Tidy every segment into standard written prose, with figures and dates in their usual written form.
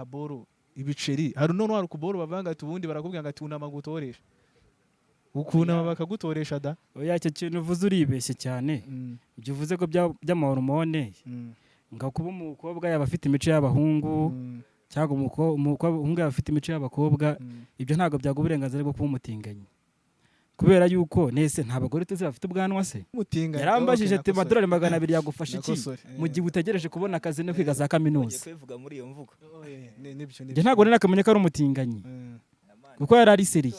boro ibiceri hari none hari kuboro bavanga ati ubundi barakubwira ngo ati unama gutoresha ukunama bakagutoresha da oya icyo kintu uvuze uribeshye cyane ibyo uvuze ko by'amahormone ngo kuba umukobwa yaba afite imico y'abahungu cyangwa umuhungu yaba afite imico y'abakobwa ibyo ntabwo byaga uburenganzira bwo kuba umutinganyi kubera yuko nese nta bagore tuzi bafite ubwanwa se yarambajije ati amadolari 200 yagufasha iki mu gihe utegereje kubona akazi no kwiga za kaminuza kwivuga muri iyo mvugo njye ntabwo nari nakamenya ko ari umutinganyi kuko yari ari seriye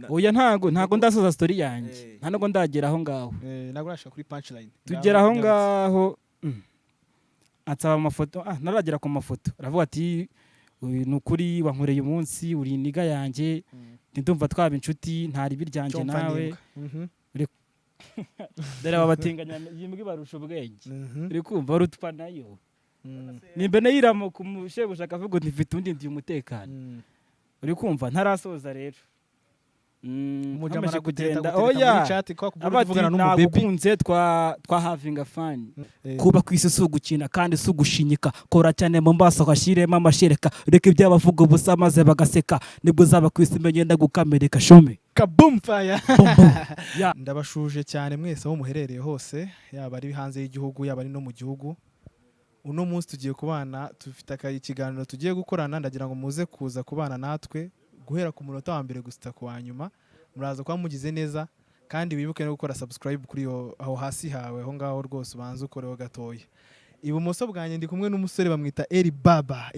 oya ntago ndasoza story yanjye nta nubwo ndagera aho ngaho ntabwo nashaka kuri punchline tugera aho ngaho ansaba amafoto naragera ku mafoto aravuga ati ni ukuri wankoreye umunsi uri iniga yanjye ndumva twaba inshuti ntari biryanjye nawe dore abatinganya yimbwe barusha ubwenge uri kumva barutwa nayo nimbe nayiramo kumushebusha akavuga ngo ntifite undi ndi umutekano uri kumva ntarasoza rero umujamana kugenda oya abavugana n'umubebi twa having a fun kuba kwisi sugukina kandi sugushinyika kora cyane mu mbaso hashiremo amashereka reka ibyabavuga ubusa maze bagaseka nibwo zaba kwisi menyenda gukamereka shome kaboom fire ndabashuje cyane mwese aho muherereye hose yaba ari hanze y'igihugu yaba ari no mu gihugu uno munsi tugiye kubana tufite ikiganiro tugiye gukorana ndagira ngo muze kuza kubana natwe guhera ku munota wa mbere gusa ku wa nyuma muraza kuba mugize neza kandi wibuke no gukora subscribe kuri aho hasi hawe aho ngaho rwose ubanza ukoreho gatoya ibumoso bwanjye ndi kumwe n'umusore bamwita Eri Baba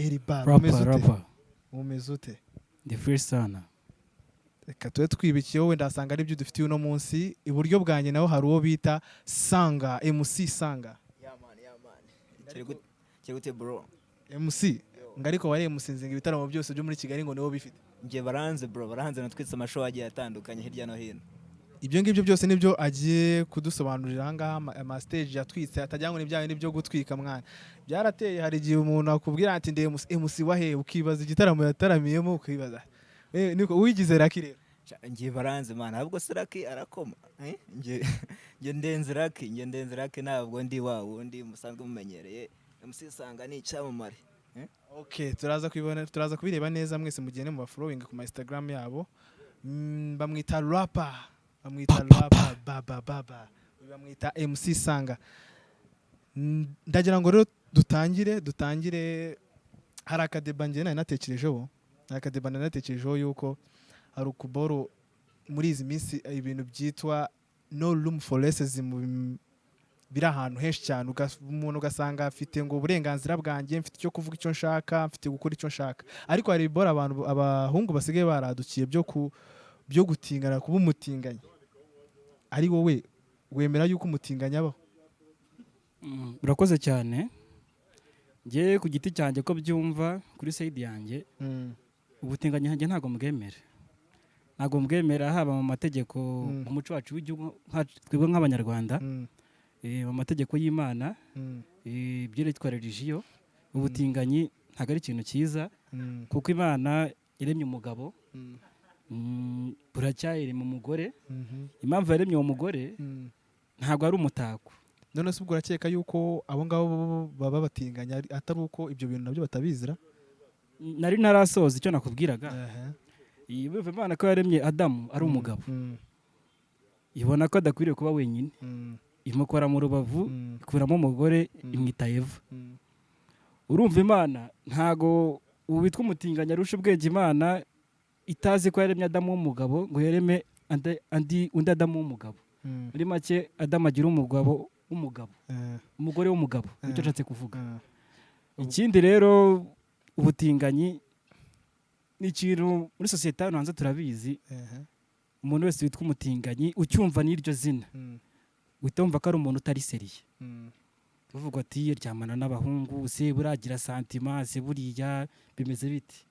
umeze ute the first sana reka tuwe twibikiyeho wenda asanga ari byo dufitiye uno munsi iburyo bwanjye naho hari uwo bita Sanga MC Sanga Kirigute bro MC ngariko wari musinzinga ibitaramo byose byo muri Kigali ngo niwo bifite ngiye baranze bro baranze natwitse amashow agiye atandukanye hirya no hino ibyo ngibyo byose nibyo agiye kudusobanurira hanga ama stage yatwitse atajyango n'ibyaye nibyo gutwika mwana byarateye hari gihe umuntu akubwira ati nde MC wahe ukibaza igitaramo yataramiyemo ukibaza niko wigize Raki rero ngiye baranze mana ahubwo Raki arakoma ngiye ndenze Raki ntabwo ndi wawo ndi musanzwe mumenyereye MC Sanga ni icyamamare okay turaza kubireba neza mwese mugende mu following ku Instagram yabo bamwita rapper baba bamwita MC Sanga ndagira ngo rero dutangire hari akadeba nge natekerejeho yuko hari ukuboro muri izi minsi ibintu byitwa no room for racism biri ahantu henshi cyane umuntu ugasanga afite ngo uburenganzira bwanjye mfite icyo kuvuga icyo nshaka mfite gukora icyo nshaka ariko hari bora abahungu basigaye baradukiye byo gutingana kuba umutinganyi ari wowe wemera yuko umutinganya abaho urakoze cyane ngiye ku giti cyanjye ko byumva kuri side yanjye ubutinganyi hanjye ntago mbwemera haba mu mategeko mu muco wacu w'igihugu twebwe nk'abanyarwanda mu mategeko y'Imana byerekwa religiyo ubutinganyi ntago ari ikintu cyiza kuko Imana yaremye umugabo buracyayire mu mugore impamvu yaremye uwo mugore ntago ari umutako none se ubwo urakeka yuko abo ngabo baba batinganya atari uko ibyo bintu nabyo batabizira nari narasoza icyo nakubwiraga bivuye Imana ko yaremye Adamu ari umugabo ibona ko adakwiriye kuba wenyine imukora mu rubavu ikuramo umugore imwita Eva urumva Imana ntago witwa umutinganya arusha ubwenge Imana itazi ko yaremye Adamu w'umugabo ngo yareme undi Adamu w'umugabo muri make Adamu agira umugore w'umugabo nicyo nshatse kuvuga ikindi rero ubutinganyi ni ikintu muri sosiyete hano hanze turabizi umuntu wese witwa umutinganyi ucyumva n'iryo zina witumva ko ari umuntu utari seriye uvuga ati ryamana n'abahungu se buragira santima se buriya bimeze biti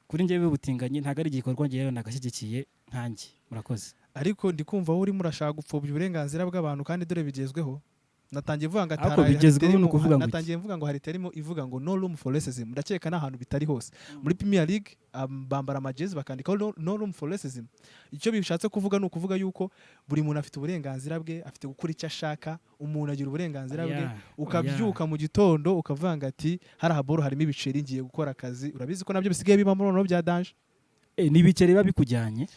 kuri njyewe ubutinganyi ntago ari igikorwa ngewe nagashyigikiye nkanjye murakoze ariko ndi kumva wowe urimo urashaka gupfobya uburenganzira bw'abantu kandi dore bigezweho natangiye mvuga ngo ariko bigezweho ni ukuvuga ngo natangiye mvuga ngo hari terimo ivuga ngo no room for racism, ndakeka n'ahantu bitari hose muri Premier League bambara amajezi bakandikaho no room for racism. Icyo bishatse kuvuga ni ukuvuga yuko buri muntu afite uburenganzira bwe, afite gukora icyo ashaka, umuntu agira uburenganzira bwe, ukabyuka mu gitondo ukavanga ati hari haboro harimo ibiceri ngiye gukora akazi. Urabizi ko nabyo bisigaye biba muri ono bya danger. N'ibiceri biba bikujyanye.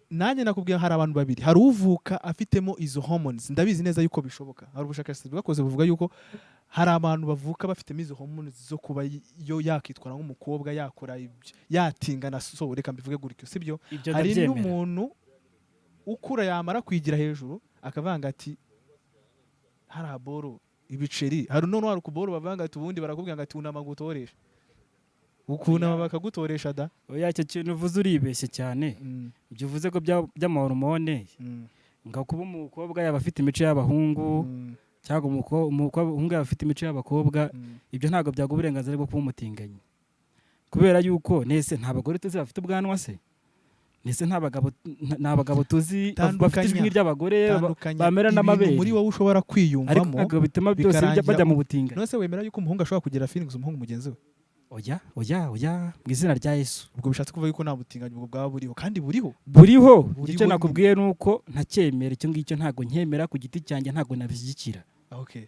Nanjye nakubwiye hari abantu babiri, hari uvuka afitemo izo hormones, ndabizi neza yuko bishoboka. Hari ubushakashatsi bwakoze buvuga yuko hari abantu bavuka bafitemo izo hormones zo kuba yo yakitwara nk'umukobwa, yakora yatingana, so reka mbivuge gutyo, sibyo? Hari n'umuntu ukura yamara kwigira hejuru akavanga ati hari aboro ibiceri, hari none hari kuboro bavanga ati ubundi barakubwira ngo ati unama gutoresha, ukunama bakagutoresha da. Oya, icyo kintu uvuze uribeshye cyane. Ibyo uvuze ko by'amahormone ngo kuba umukobwa yaba afite imico y'abahungu cyangwa umuhungu yaba afite imico y'abakobwa, ibyo ntabwo byaguha uburenganzira bwo kuba umutinganyi, kubera yuko nese nta bagore tuzi bafite ubwanwa se, nese nta bagabo tuzi bafite ijwi ry'abagore bamera n'amabere. Muri wowe ushobora kwiyumvamo ariko bituma byose bajya mu butinganyi. Nose wemera yuko umuhungu ashobora kugira feelings umuhungu mugenzi we? Oya mu izina rya Yesu. Ubwo bishatse kuvuga yuko nta butinganyi ubwo bwaba buriho, kandi buriho. Icyo nakubwiye nuko ntacyemera, icyo ngicyo ntago nkemera ku giti cyanjye, ntago nabishyigikira. Okay,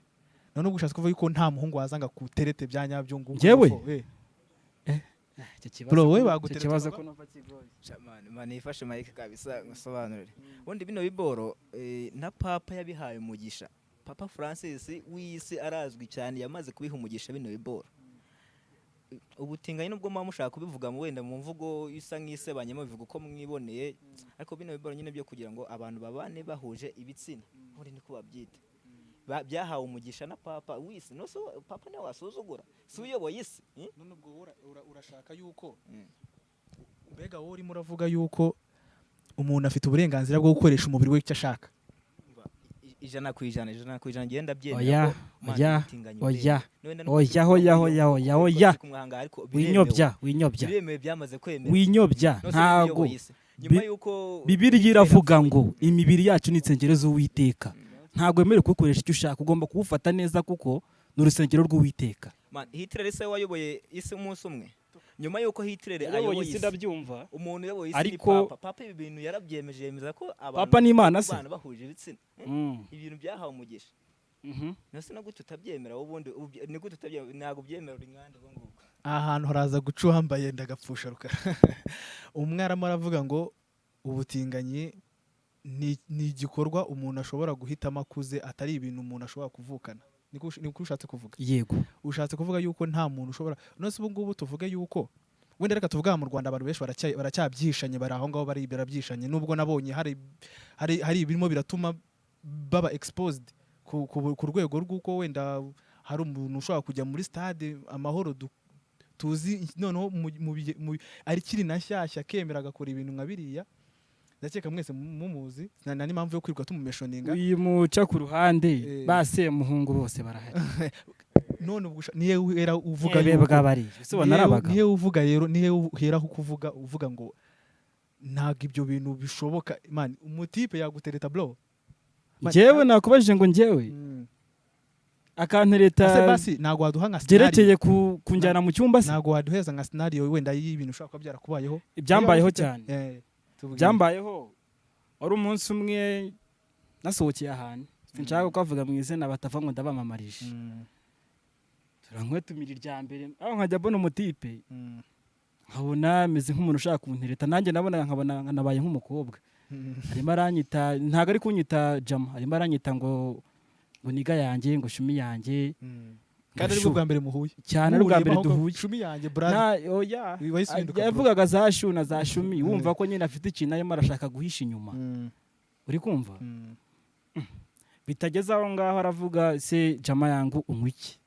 none ubwo ushatse kuvuga yuko nta muhungu wazanga kuterete bya nyabyo ngo njyewe bro we bagutereta ikibazo ko numva kigoye. Man ifashe Mike kabisa ngusobanurire. Ubundi bino biboro na papa yabihaye umugisha. Papa Francis w'isi arazwi cyane, yamaze kubiha umugisha bino biboro. Ubutinganyi nubwo mushaka kubivuga mu wenda mu mvugo isa nk'isebanye mu bivuga uko mwiboneye, ariko bino biboro nyine byo kugira ngo abantu babane bahuje ibitsina, muri niko babyita, byahawe umugisha na papa w'isi. No so papa ne wasuzugura, si uyoboye isi. None ubwo urashaka yuko mbega wowe urimo uravuga yuko umuntu afite uburenganzira bwo gukoresha umubiri we icyo ashaka? 100% ngenda byemera. Oya winyobya ntago. Bibiliya iravuga ngo imibiri yacu ni insengero z'Uwiteka, ntago wemerewe kukoresha icyo ushaka, ugomba kuwufata neza kuko ni urusengero rw'Uwiteka. Hitler se wayoboye isi umunsi umwe, nyuma yuko Hitler ayoboye isi ndabyumva, umuntu yayoboye isi ni papa ibi bintu yarabyemeje, yemeza ko papa ni Imana se abantu bahuje ibitsina, ibintu byahawe umugisha. Nose no gute utabyemera, ubundi ni gute utabyemera, ntago byemera ringande ngo nguko. Ahantu haraza guca uhambaye ndagapfusha ruka. Umwarimu aravuga ngo ubutinganyi ni igikorwa umuntu ashobora guhitamo akuze, atari ibintu umuntu ashobora kuvukana. Niko ushatse kuvuga? Yego, ushatse kuvuga yuko nta muntu ushobora. Nose ubu ngubu tuvuge yuko wenda reka tuvuga mu Rwanda abantu benshi baracyabbyishanye, bari aho ngaho barabyishanye, nubwo nabonye hari ibirimo biratuma baba exposed ku rwego rw'uko wenda hari umuntu ushobora kujya muri stade amahoro tuzi noneho ari kiri nashyashya kemera agakora ibintu nka biriya. Ndakeka mwese mumuzi, na n'impamvu yo kwirirwa tumumeshoninga. Uyu muca ku ruhande base muhungu bose barahari. None ubwo niye uhera uvuga niye uvuga rero niye uhera kuvuga uvuga ngo ntago ibyo bintu bishoboka. Man, umutipe yagutereta bro. Njyewe nakubajije ngo njyewe akantereta basi ntago waduha nka scenario gerekeye kunjyana mu cyumba se, ntago waduheza nka scenario wenda y'ibintu ushaka ko byarakubayeho. Ibyambayeho cyane. Byambayeho wari umunsi umwe nasohokeye ahantu, sinshaka kuvuga mu izina batava ngo ndabamamarije. Turankwe tumira irya mbere aho nkajya mbona umutipe, nkabona ameze nk'umuntu ushaka kuntereta, nanjye nabona nkabona nabaye nk'umukobwa. Arimo aranyita, ntago ari kunyita Jama, arimo aranyita ngo niga yanjye, ngo shumi yanjye. Kandi ari bwa mbere muhuye cyane, ari bwa mbere duhuye. Shumi yanjye brother. Oya, yavugaga za shu na za shumi, wumva ko nyine afite ikintu arimo arashaka guhisha inyuma. Uri kumva? Bitageze aho ngaho aravuga se Jama yangu umwiki.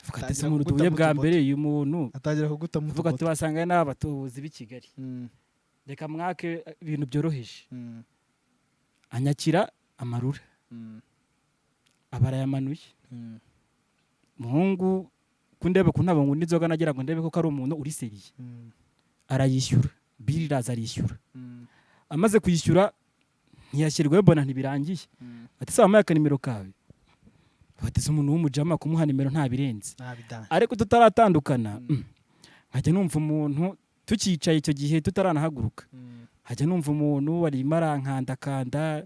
Avuga ati se umuntu duhuye bwa mbere, uyu muntu atangira kuguta mu vuga ati wasanga n'abatuzi b'i Kigali, reka mwake ibintu byoroheje. Anyakira amarura, abarayamanuye. Muhungu kundebe kuntabo ngo n'inzoga nagira ngo ndebe ko ari umuntu uri seriye. Arayishyura, biriraza arishyura. Amaze kuyishyura ntiyashyirwe, mbona ntibirangiye. ati se wampaye akanimero kawe bati se umuntu w'umujama kumuha nimero ntabirenze ariko tutaratandukana nkajya numva umuntu tukicaye icyo gihe tutaranahaguruka hajya numva umuntu warimo arankandakanda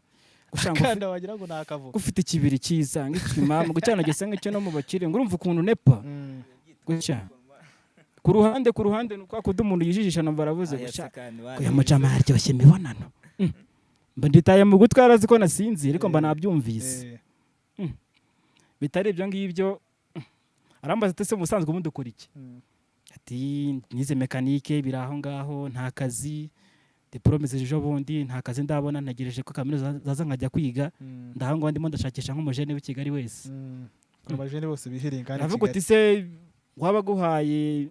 gushanga wagira ngo nakavuga ufite ikibiri cyiza nk'ikimama gucana gisa nk'icyo no mu bakire ngo urumva ukuntu nepa gucya ku ruhande nuko akuda umuntu yijijisha no baravuze gucya ko yamujama yaryoshye imibonano mba nditaye mu gutwi arazi ko nasinzi ariko mba nabyumvise bitari ibyo ngibyo arambaza ati se musanzwe ubundi ukora iki ati nize mekanike biri aho ngaho nta kazi diplome ejo bundi nta kazi ndabona ntegereje ko kaminuza zaza nkajya kwiga ndaho ngo ndimo ndashakisha nk'umujene w'i Kigali wese abajene bose bihereye kandi navuga uti se waba guhaye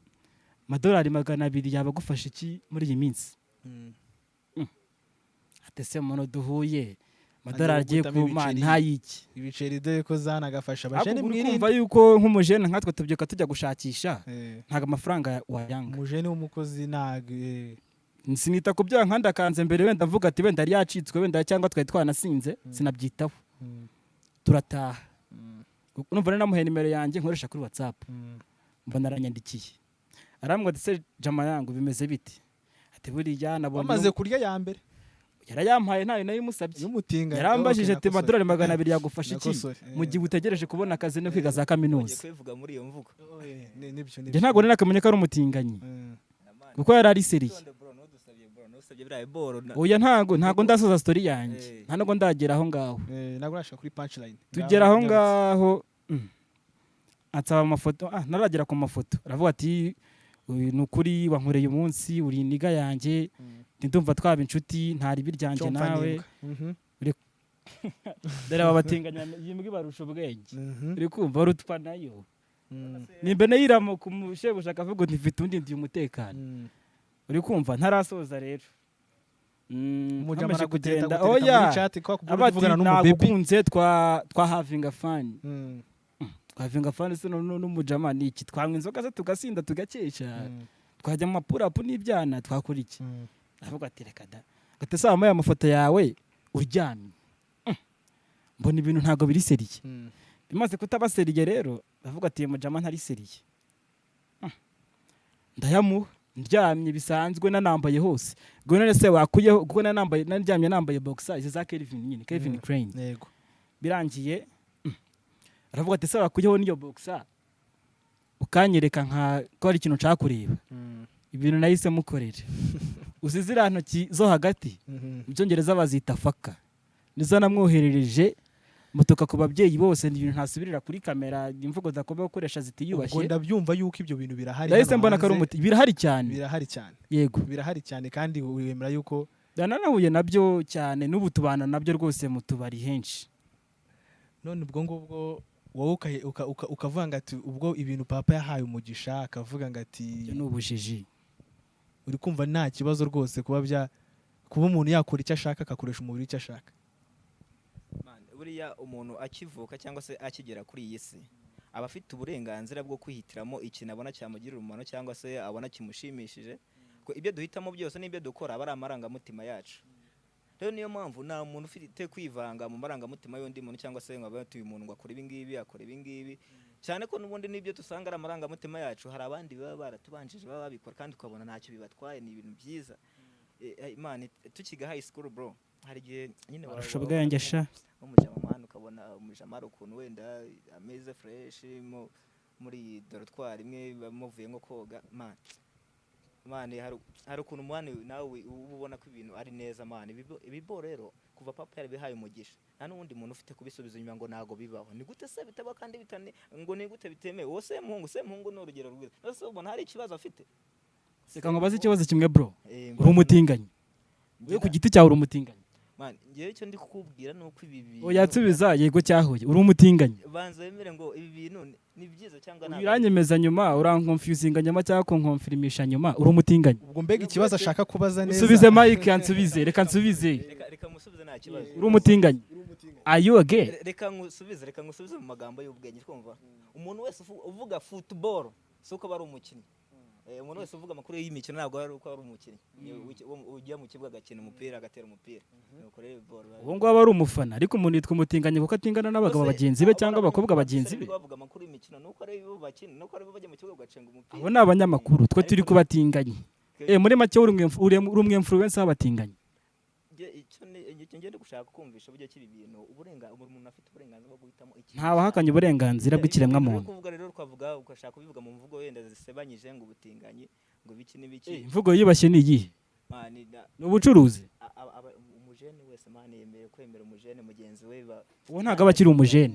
$200 yaba gufasha iki muri iyi minsi ati se umuntu duhuye $200 agiye kuma ntayiki ibiceri dore ko zanagafasha abajene mwirinde kumva yuko nk'umujene nkatwe tubyuka tujya gushakisha ntago amafaranga wayanga umujene w'umukozi sinita ku byaha nkandakanze mbere wenda mvuga ati wenda yari yacitswe wenda cyangwa twari twanasinze sinabyitaho turataha numva rero namuhaye nimero yanjye nkoresha kuri WhatsApp mbona aranyandikiye arambwira ati se jama yangu bimeze bite ati buriya nabonye bamaze kurya ya mbere yarayampaye ntayo nayo musabye y'umutinga yarambajije ati $200 yagufasha iki mu gihe utegereje kubona akazi no kwiga za kaminuza kwivuga muri iyo mvugo nibyo ntabwo narakamenya ko ari umutinganyi kuko yari ari seriye oya ntago ndasoza story yanjye nta nubwo ndagera aho ngaho ntabwo nashaka kuri punchline tugera aho ngaho ansaba amafoto naragera ku mafoto aravuga ati ni ukuri wankoreye umunsi uri iniga yanjye ndumva twaba inshuti ntari biryanjye nawe dore abatinganya yimbwe barusha ubwenge uri kumva barutwa nayo nimbe nayiramo kumushebushaka akavuga ngo ntifite undi ndi umutekano uri kumva ntarasoza rero umujama kugenda oya abati nagukunze twa having a fun having a fun se n'umujama ni iki twanywa inzoga ze tugasinda tugakesha twajya mu mapurapu n'ibyana twakora iki avuga ati reka da gatese wambaye amafoto yawe uryamye mbona ibintu ntago biri seriye bimaze kutaba seriye rero avuga ati mujama ntari seriye ndayamuha ndyamye bisanzwe nanambaye hose ngo none se wakuyeho kuko naryamye nambaye boxer izi za Kelvin nyine Kelvin Crane yego birangiye aravuga ati se wakuyeho niyo boxer ukanyereka nka ko ari ikintu nshaka kureba ibintu nahise mukorera uzizira ntoki zo hagati mu cyongereza bazita faka nizo namwoherereje mutuka ku babyeyi bose ibintu ntasubirira kuri kamera imvugo zakomeye gukoresha zitiyubashye ubwo ndabyumva yuko ibyo bintu birahari ndahise mbona ko ari umuti birahari cyane yego birahari cyane kandi wemera yuko nanahuye nabyo cyane n'ubu tubana nabyo rwose mu tubari henshi none ubwo ngubwo wowe ukavuga ngo ati ubwo ibintu papa yahaye umugisha akavuga ngo ati ni ubujiji uri kumva nta kibazo rwose kuba umuntu yakora icyo ashaka akakoresha umubiri icyo ashaka buriya umuntu akivuka cyangwa se akigera kuri iyi si aba afite uburenganzira bwo kwihitiramo ikintu abona cyamugirira umumaro cyangwa se abona kimushimishije ko ibyo duhitamo byose n'ibyo dukora aba ari amarangamutima yacu rero niyo mpamvu nta muntu ufite kwivanga mu marangamutima y'undi muntu cyangwa se ngo abe uyu muntu ngo akora ibi ngibi akora ibi ngibi cyane ko n'ubundi n'ibyo dusanga ari amarangamutima yacu hari abandi baba baratubanjije baba babikora kandi ukabona ntacyo bibatwaye ni ibintu byiza imana tukiga high school bro hari igihe nyine barusha ubwenge sha umujama ukabona umujama ari ukuntu wenda ameze fresh muri dorotwari imwe bamuvuye nko koga mani hari ukuntu mwana nawe ubona ko ibintu ari neza mani ibibo rero kuva papa yarabihaye umugisha nta n'undi muntu ufite kubisubiza inyuma ngo nago bibaho ni gute se bitaba kandi bitane ngo ni gute bitemewe wowe se muhungu ni urugero rwiza nose ubona hari ikibazo afite seka ngo bazi ikibazo kimwe bro uri umutinganyi we ku giti cyawe uri umutinganyi man ngiye icyo ndi kukubwira nuko ibi bintu oyatsubiza yego cyahuye uri umutinganyi banza bemere ngo ibi bintu ni byiza cyangwa ntabwo biranyemeza nyuma urankonfusinga nyuma cyangwa konkonfirmisha nyuma uri umutinganyi ubwo mbega ikibazo ashaka kubaza neza usubize Mike yansubize reka nsubize reka musubize nta kibazo uri umutinganyi are you again reka ngusubize mu magambo y'ubwenge twumva umuntu wese uvuga football suko bari umukinnyi umuntu wese uvuga amakuru y'imikino ntabwo ari uko ari umukinnyi ujya mu kibuga agakina umupira agatera umupira nuko rero uwo ngabo ari umufana ariko umuntu yitwa umutinganyi kuko atingana n'abagabo bagenzi be cyangwa abakobwa bagenzi be bavuga amakuru y'imikino nuko ari bo bakina nuko ari bo bajya mu kibuga ugacenga umupira abo ni abanyamakuru twe turi kubatinganye muri make uri umwe influencer w'abatinganyi icyo ngende gushaka kumvisha buryo kiri ibintu umuntu afite uburenganzira bwo guhitamo iki ntawahakanye uburenganzira bw'ikiremwamuntu kuvuga rero twavuga ugashaka kubivuga mu mvugo wenda zisebanyije ngo ubutinganyi ngo biki n'ibiki imvugo yibashye ni iyihe ni ubucuruzi umujene wese mani yemeye kwemera umujene mugenzi we uwo ntabwo aba akiri umujene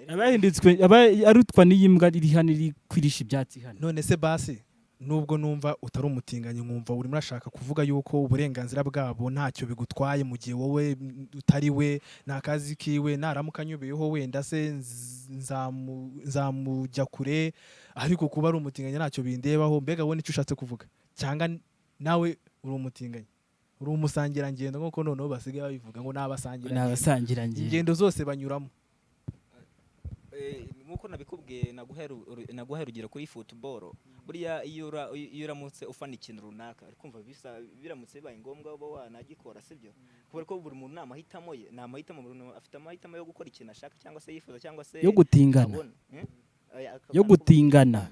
aba yahinditswe aba arutwa n'iyimbwa iri hano iri kwirisha ibyatsi hano none se basi nubwo numva utari umutinganyi nkumva urimo urashaka kuvuga yuko uburenganzira bwabo ntacyo bigutwaye mu gihe wowe utari we nta kazi kiwe naramuka anyubeyeho wenda se nzamujya kure ariko kuba ari umutinganyi ntacyo bindebaho mbega wowe nicyo ushatse kuvuga cyangwa nawe uri umutinganyi uri umusangirangendo nk'uko noneho basigaye babivuga ngo n'abasangirangendo ingendo zose banyuramo nkuko nabikubwiye naguhera urugero kuri football buriya iyo uramutse ufana ikintu runaka kumva biramutse bibaye ngombwa uba wanagikora sibyo kubera ko buri muntu namahitamo ye namahitamo umuntu afite amahitamo yo gukora ikintu ashaka cyangwa se yifuza cyangwa se yo gutingana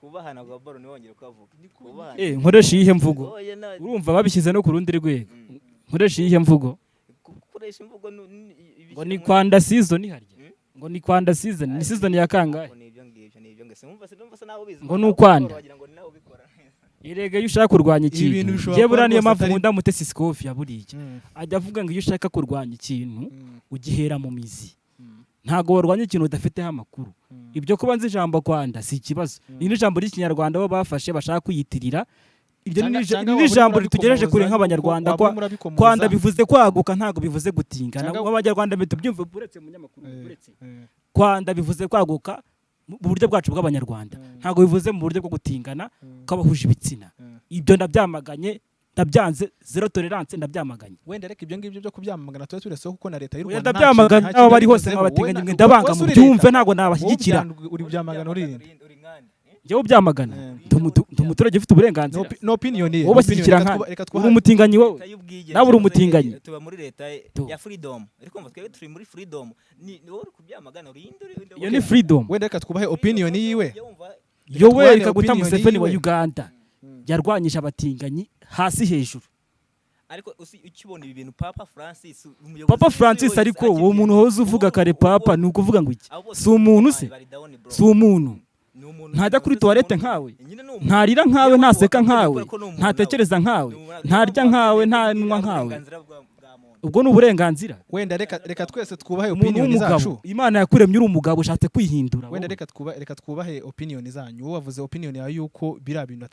twubahana bwa baro niwongere kuvuga nkoresha iyihe mvugo urumva babishyize no ku rundi rwego nkoresha iyihe mvugo gukoresha imvugo ngo ni kwanda season harya ngo ni kwanda season ni season ya kangahe ngo ni ukwanda irega iyo ushaka kurwanya ikintu je buriya niyo mpamvu nkunda Mutesi Scofi yaburiye ajya avuga ngo iyo ushaka kurwanya ikintu ugihera mu mizi ntago warwanya ikintu udafiteho amakuru ibyo kuba nzi ijambo kwanda si ikibazo ni n'ijambo ry'ikinyarwanda bo bafashe bashaka kuyitirira ibyo ni ijambo ritugereje kure nk'abanyarwanda kwanda bivuze kwaguka ntago bivuze gutingana abanyarwanda bitubyumva buretse mu nyamakuru buretse kwanda bivuze kwaguka mu buryo bwacu bw'abanyarwanda ntago bivuze mu buryo bwo gutingana kw'abahuje ibitsina ibyo ndabyamaganye ndabyanze zero tolerance ndabyamaganye wenda reka ibyo ngibyo byo kubyamagana tuba tureseho kuko na leta y'u Rwanda ndabyamagana abo bari hose nk'abatinganye mwe ndabanga mu byumve ntago nabashyigikira uri byamagana uri njyewe ubyamagana ndi umuturage ufite uburenganzira no opinion ye wowe bashyigikira nk'aho uri umutinganyi wowe nawe uri umutinganyi tuba muri leta ya freedom ariko mva twebwe turi muri freedom ni wowe uri kubyamagana iyo ni freedom wenda reka twubahe opinion yiwe yowe reka guta Museveni wa Uganda yarwanyije abatinganyi hasi hejuru ariko ukibona ibi bintu Papa Francis ariko uwo muntu hoze uvuga kare papa ni ukuvuga ngo iki si umuntu se si umuntu ntajya kuri toilette nkawe ntarira nkawe ntaseka nkawe ntatekereza nkawe ntarya nkawe ntanywa nkawe ubwo ni uburenganzira wenda reka twese twubahe opinion zacu Imana yakuremye uri umugabo ushatse kwihindura wenda reka twubahe opinion zanyu wowe wavuze opinion yawe yuko biriya bintu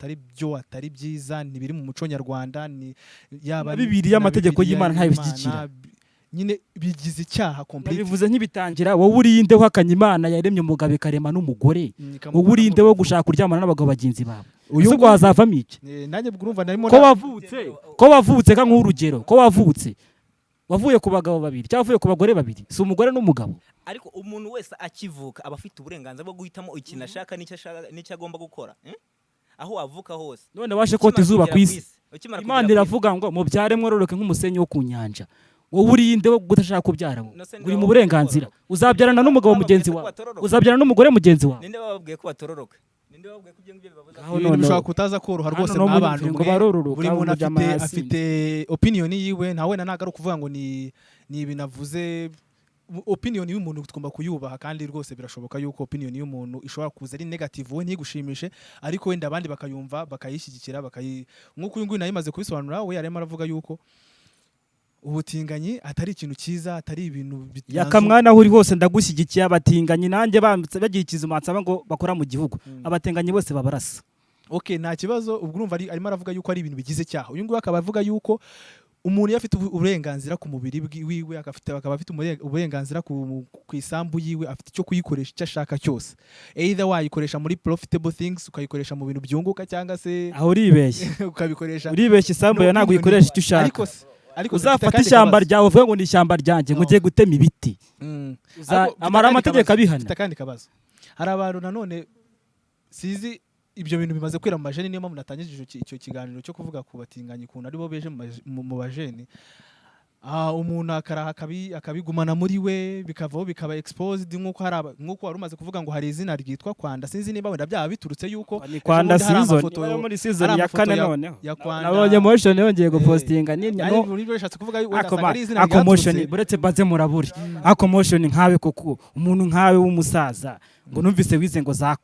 atari byiza ntibiri mu muco nyarwanda ni yaba bibiri y'amategeko y'Imana ntabishyigikira nyine bigize icyaha complete bivuze nk'ibitangira wowe urinde uhakanye Imana yaremye umugabo ikarema n'umugore wowe urinde wo gushaka kuryamana n'abagabo bagenzi bawe uyu ngo hazavamo iki nanjye urumva narimo ko wavutse ka nk'urugero ko wavuye ku bagabo babiri cyangwa wavuye ku bagore babiri si umugore n'umugabo ariko umuntu wese akivuka aba afite uburenganzira bwo guhitamo ikintu ashaka n'icyo agomba gukora aho wavuka hose none washe kota izuba ku isi Imana iravuga ngo mubyare mwororoke nk'umusenyi wo ku nyanja wowe urinde wo gutashaka kubyara uri mu burenganzira uzabyarana n'umugabo mugenzi wawe uzabyarana n'umugore mugenzi wawe ninde bababwiye ko batororoka ninde bababwiye ko ibyo ngibyo bibabuza ibintu bishobora kutaza koroha rwose n'abantu buri muntu afite opinion yiwe ntawe ntago ari ukuvuga ngo ni ibintu avuze opinion y'umuntu tugomba kuyubaha kandi rwose birashoboka yuko opinion y'umuntu ishobora kuza ari negative we ntigushimishe ariko wenda abandi bakayumva bakayishyigikira nk'uko uyu nguyu nayo imaze kubisobanura we yarimo aravuga yuko ubutinganyi atari ikintu cyiza atari ibintu yakamwana aho uri hose ndagushyigikiye abatinganyi nanjye bagiye ikizumatsa ngo bakora mu gihugu abatinganyi bose babarasa okay nta kibazo ubwo urumva arimo aravuga yuko ari ibintu bigize cyaha uyu nguyu akaba avuga yuko umuntu afite uburenganzira ku mubiri wiwe akaba afite uburenganzira ku isambu yiwe afite icyo kuyikoresha icyo ashaka cyose either wayikoresha muri profitable things ukayikoresha mu bintu byunguka cyangwa se aho uribeshye ukabikoresha isambu yawe ntabwo uyikoresha icyo ushaka uzafata ishyamba ryawe uvuga ngo ni ishyamba ryanjye ngo ugiye gutema ibiti amara amategeko abihana kandi kabazo hari abantu nanone sizi ibyo bintu bimaze kwira mu bajeni, niyo mpamvu natangije icyo kiganiro cyo kuvuga ku batinganyi ukuntu aribo beje mu bajeni. Umuntu akaraha akabigumana muri we bikavaho bikaba exposed nk'uko wari umaze kuvuga ngo hari izina ryitwa Kwanda. Sinzi niba wenda byaba biturutse yuko ni Kwanda season muri season ya kane noneho nabonye motion yongeye gupostinga no nibyo bishatse kuvuga wenda ari izina rya motion buretse baze muraburi ako motion nkawe koko umuntu nkawe w'umusaza ngo numvise wize ngo za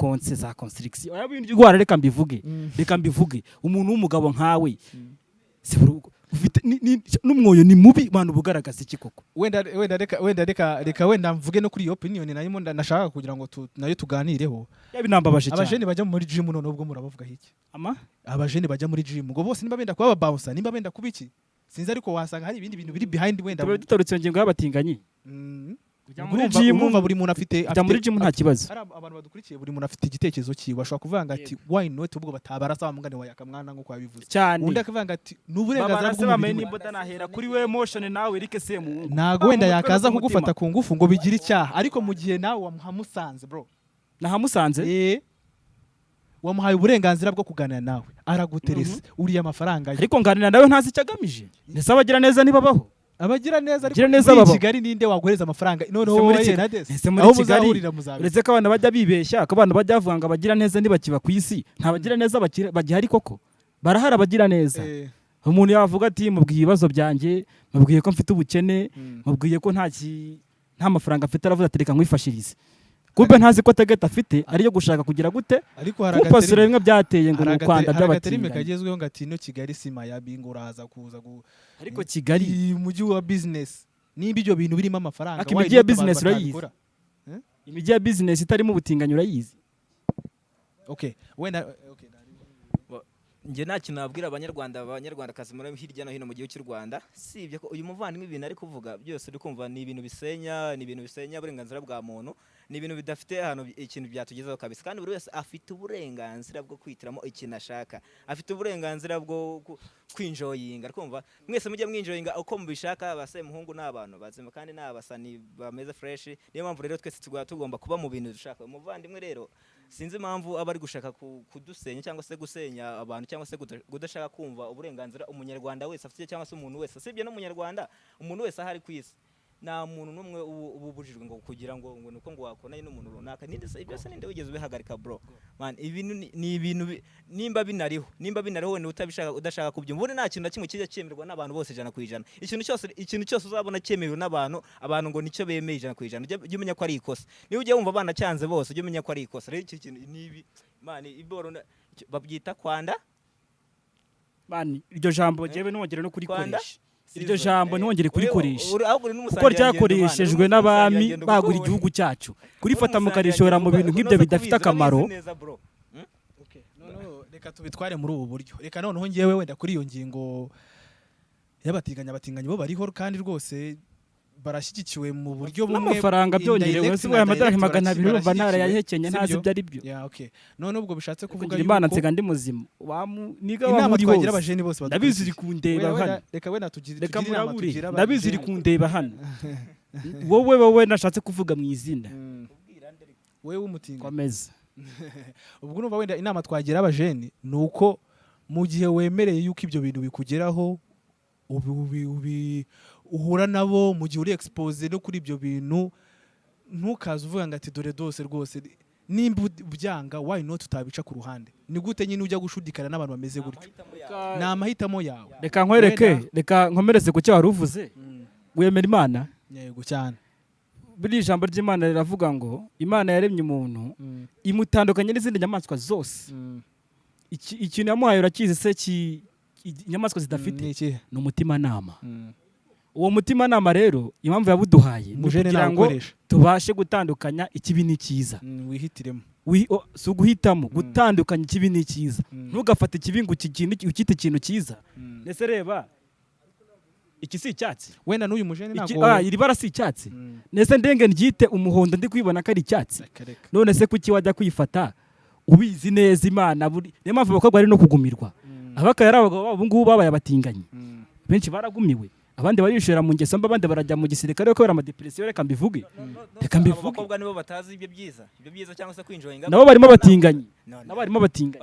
constriction oya bindi gwara reka mbivuge umuntu w'umugabo nkawe n'umwoyo ni mubi bantu bugaragaza iki koko wenda mvuge no kuri iyo opinion nayimo ndashaka kugira ngo nayo tuganireho. Yabinambabaje cyane abajeni bajya muri gym none ubwo murabavuga iki abajeni bajya muri gym ngo bose niba benda kuba bouncer niba benda kuba iki sinzi, ariko wasanga hari ibindi bintu biri behind wenda dutarutse ngingo y'abatinganyi muri gym buri muntu afite muri gym nta kibazo. Hari abantu badukurikiye buri muntu afite igitekerezo cyiwe ashobora kuvanga ati why not ubwo batabarasa mungane wa yakamwana nko kwabivuze cyane undi akavanga ati n'uburenganzira bw'umubiri nimba nahera kuri we emotion nawe Eric Semungu nago wenda yakaza kugufata ku ngufu ngo bigira icyaha, ariko mu gihe nawe wamuhamusanze bro nahamusanze wamuhaye uburenganzira bwo kuganira nawe araguterese uriya amafaranga ariko nganira nawe ntazi cyagamije ndetse abagira neza nibabaho abagira neza ariko muri Kigali ninde waguhereza amafaranga noneho wowe Nades aho muzahurira muzabira uretse ko abantu bajya bibeshya ko abantu bajya bavuga ngo abagira neza nibakiba ku isi nta bagira neza bagihari koko barahari abagira neza. Umuntu yavuga ati mubwiye ibibazo byanjye mubwiye ko mfite ubukene mubwiye ko nta mafaranga afite aravuga ati reka nkwifashirize kumbe ntazi ko target afite ariyo gushaka kugira gute ariko kupasura bimwe byateye ngo Rwanda by'abatinganyi kagezweho ngo ati no Kigali sima ya bingo uraza kuza ariko Kigali umujyi wa business niba ibyo bintu birimo amafaranga imijyi ya business urayizi imijyi ya business itarimo ubutinganyi urayizi njye nta kintu nabwira abanyarwandakazi muri hirya no hino mu gihugu cy'u Rwanda sibye ko uyu muvandimwe ibintu ari kuvuga byose uri kumva ni ibintu bisenya uburenganzira bwa muntu, ni ibintu bidafite ahantu ikintu byatugezaho kabisa, kandi buri wese afite uburenganzira bwo kwitiramo ikintu ashaka, afite uburenganzira bwo kwinjoyinga. Kumva mwese mujye mwinjoyinga uko mubishaka, abase muhungu n'abantu bazima kandi n'abasani bameze fresh. Niyo mpamvu rero twese tugomba kuba mu bintu dushaka. Umuvandimwe rero sinzi impamvu aba ari gushaka kudusenya cyangwa se gusenya abantu cyangwa se kudashaka kumva uburenganzira umunyarwanda wese afite cyangwa se umuntu wese, sibye n'umunyarwanda, umuntu wese ahari ku isi nta muntu n'umwe ubujijwe ngo kugira ngo nuko ngo wakonanye n'umuntu runaka. Ibyo se ninde wigeze ubihagarika bro man? Ibintu ni ibintu nimba binariho wenda utabishaka udashaka kubyumva, ubundi nta kintu na kimwe kijya cyemerwa n'abantu bose 100%. Ikintu cyose uzabona cyemerewe n'abantu ngo nicyo bemeye 100%, ujye umenya ko ari ikosa. Niba ujye wumva abana cyanze bose ujye umenya ko ari ikosa. Rero iki kintu nibi man iboro babyita Kwanda man, iryo jambo jewe nongere no kurikoresha iryo jambo ntongere kurikoresha kuko ryakoreshejwe n'abami bagura igihugu cyacu, kurifata mukarishora mu bintu nk'ibyo bidafite akamaro. Reka tubitware muri ubu buryo. Reka noneho ngewe wenda kuri iyo ngingo y'abatinganyi bo bariho kandi rwose barashyigikiwe mu buryo bumwe, n'amafaranga byongerewe wese wa amadolari 200 urumva ntara yahekenye ntazi ibyo ari byo. None ubwo bishatse kuvuga Imana nsega ndi muzima niga inama twagira abajeni bose ndabizi iri kundeba hano, reka wenda tugira inama tugira ndabizi iri kundeba hano wowe nashatse kuvuga mu izina wewe umutinga komeza ubwo numva wenda inama twagira abajeni nuko mu gihe wemereye yuko ibyo bintu bikugeraho uhura nabo mu gihe uri expose no kuri ibyo bintu, ntukaze uvuga ngo ati dore dose rwose nimba byanga why not utabica ku ruhande. Ni gute nyine ujya gushudikana n'abantu bameze gutyo? Ni amahitamo yawe. Reka nkomereze ku cyo wari uvuze. Wemera Imana? Yego cyane. Buri ijambo ry'Imana riravuga ngo Imana yaremye umuntu imutandukanye n'izindi nyamaswa zose. Ikintu yamuhaye urakizi se inyamaswa zidafite ni umutima nama. Uwo mutima nama rero impamvu yabuduhaye kugira ngo tubashe gutandukanya ikibi n'icyiza. Wihitiremo si uguhitamo gutandukanya ikibi n'icyiza. Ntugafate ikibi ngo ukite ikintu cyiza. Nese reba iki si icyatsi wenda n'uyu mujene nako iri bara si icyatsi. Nese ndenge ndyite umuhondo ndi kwibona ko ari icyatsi. None se kuki wajya kwifata ubizi neza Imana buri niyo mpamvu abakobwa ari no kugumirwa. Abakaya abagabo ubu ngubu babaye abatinganyi benshi baragumiwe, abandi barishera mu ngeso mba, abandi barajya mu gisirikare ko ama depression. Reka mbivuge abakobwa nibo batazi ibyo byiza cyangwa se kwinjoyinga nabo barimo batinganye. n'abarimo batinga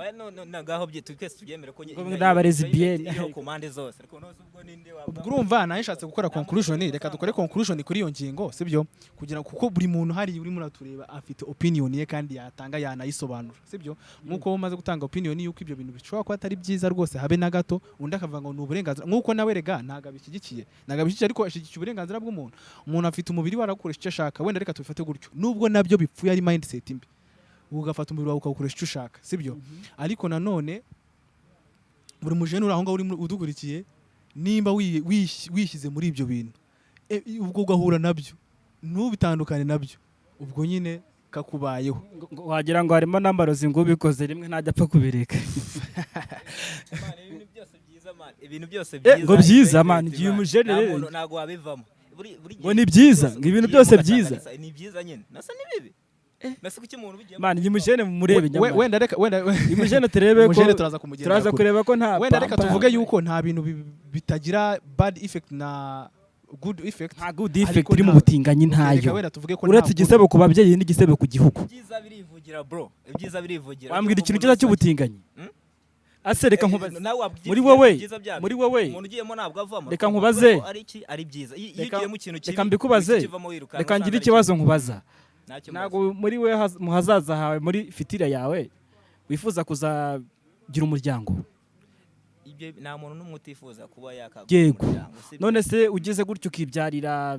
ngaho twese tubyemere ko n'abarezibiyeni ku mpande zose ariko noneho ubwo ninde ubwo urumva nayo nshatse gukora conclusion, reka dukore conclusion kuri iyo ngingo sibyo, kugira kuko buri muntu hari urimo uratureba afite opinion ye kandi yatanga yanayisobanura sibyo, nkuko umaze gutanga opinion yuko ibyo bintu bishobora kuba atari byiza rwose habe na gato, undi akavuga ngo ni uburenganzira, nkuko nawe rega ntago abishyigikiye ariko ashyigikiye uburenganzira bw'umuntu. Umuntu afite umubiri we arakoresha icyo ashaka, wenda reka tubifate gutyo, nubwo nabyo bipfuye ari mindset mbi, ugafata umubiri wawe ukawukoresha icyo ushaka sibyo. Ariko nanone buri mujene uri aho ngaho uri udukurikiye, nimba wishyize muri ibyo bintu ubwo ugahura nabyo ntubitandukane nabyo, ubwo nyine kakubayeho. Wagira ngo harimo n'amarozi ngo ubikoze rimwe ntajya apfa kubireka. ibintu byose byiza ngo byiza man, igihe umujene rero ntago wabivamo ngo ni byiza, ngo ibintu byose byiza ni byiza nyine nasa nibibi nasa kuki umuntu bigiye man, igihe umujene murebe nyamara wenda reka umujene turebe ko umujene turaza kureba ko nta wenda reka tuvuge yuko nta bintu bitagira bad effect na good effect, nta good effect iri mu butinganyi ntayo, uretse igisebo ku babyeyi n'igisebo ku gihugu. ibyiza birivugira bro, ibyiza birivugira. Wambwira ikintu cyiza cy'ubutinganyi ase reka nkubaze muri wowe umuntu ugiyemo ntabwo avamo, reka nkubaze ari byiza iyo ugiye mu kintu reka mbikubaze, reka ngire ikibazo nkubaza. Ntabwo muri we mu hazaza hawe muri fitira yawe wifuza kuzagira umuryango? ibyo nta muntu n'umwe utifuza kuba yakagura yego, umuryango. none se ugeze gutyo ukibyarira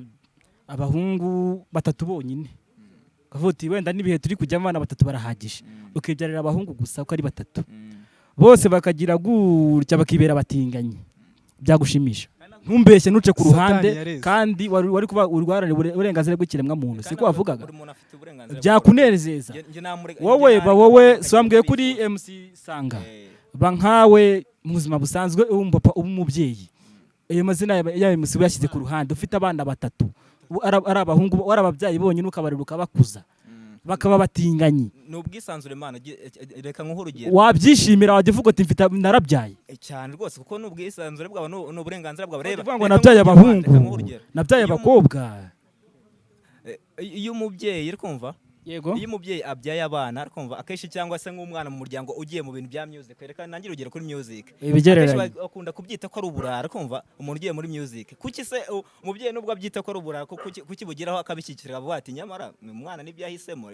abahungu batatu bonyine, ukavuga uti wenda n'ibihe turi kujyamo abana batatu barahagije, ukibyarira abahungu gusa uko ari batatu, bose bakagira gutya bakibera batinganye, byagushimisha? Ntumbeshye nuce ku ruhande kandi wari kuba urwarane uburenganzira bw'ikiremwa muntu, siko wavugaga? Byakunezeza wowe swambwiye kuri MC Sanga ba nkawe mu buzima busanzwe umubyeyi, ayo mazina ya MC yashyize ku ruhande, ufite abana batatu ari abahungu ari ababyeyi bonyine, ukabareruka bakuza bakaba batinganye, n'ubwisanzure Mana. Reka nk'urugero, wabyishimira wajya uvuga ati mfite narabyaye cyane rwose, kuko n'ubwisanzure bwabo n'uburenganzira bwabo. Reba ngo nabyaye abahungu nabyaye abakobwa. Iyo umubyeyi uri kumva, yego, iyo umubyeyi abyaye abana kumva akenshi, cyangwa se nk'umwana mu muryango ugiye mu bintu bya music, reka nangira urugero kuri music, bakunda kubyita ko ari uburara kumva umuntu ugiye muri music. Kuki se umubyeyi nubwo abyita ko ari uburara, kuki bugiraho akabishyikira avuga ati nyamara umwana nibyo yahisemo,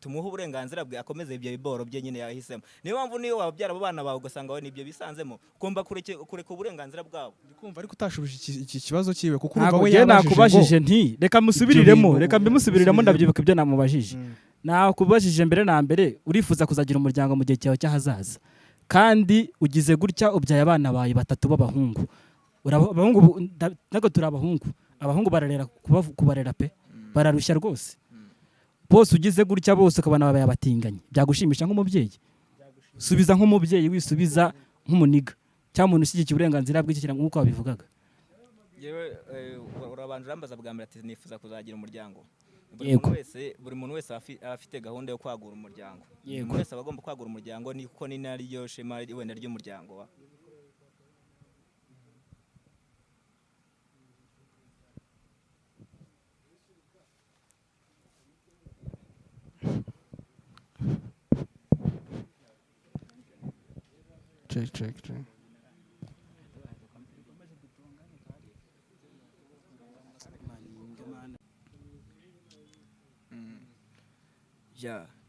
tumuhe uburenganzira bwe akomeze ibyo biboro bye nyine yahisemo. Niyo mpamvu niyo wabyara abo bana bawe ugasanga we nibyo bisanzemo, ugomba kureka uburenganzira bwabo. Ndikumva ariko utashubije iki kibazo cyiwe, kuko urumva we nakubajije nti reka musubiriremo, reka mbimusubiriremo, ndabyibuka ibyo namubajije. Nakubajije mbere na mbere, urifuza kuzagira umuryango mu gihe cyawe cy'ahazaza, kandi ugize gutya ubyaye abana bawe batatu b'abahungu. Abahungu ntabwo turi abahungu, abahungu bararera, kubarera pe bararushya rwose. Bose ugize gutya bose ukabona babaye abatinganye, byagushimisha nk'umubyeyi? Subiza nk'umubyeyi, wisubiza nk'umuniga cyangwa umuntu ushyigikiye uburenganzira bw'ikiremwa nk'uko wabivugaga. Yewe urabanje urambaza bwa mbere ati nifuza kuzagira umuryango. Buri muntu wese afite gahunda yo kwagura umuryango. Buri muntu wese agomba kwagura umuryango, ni kuko ni naryo shema wenda ry'umuryango. Check.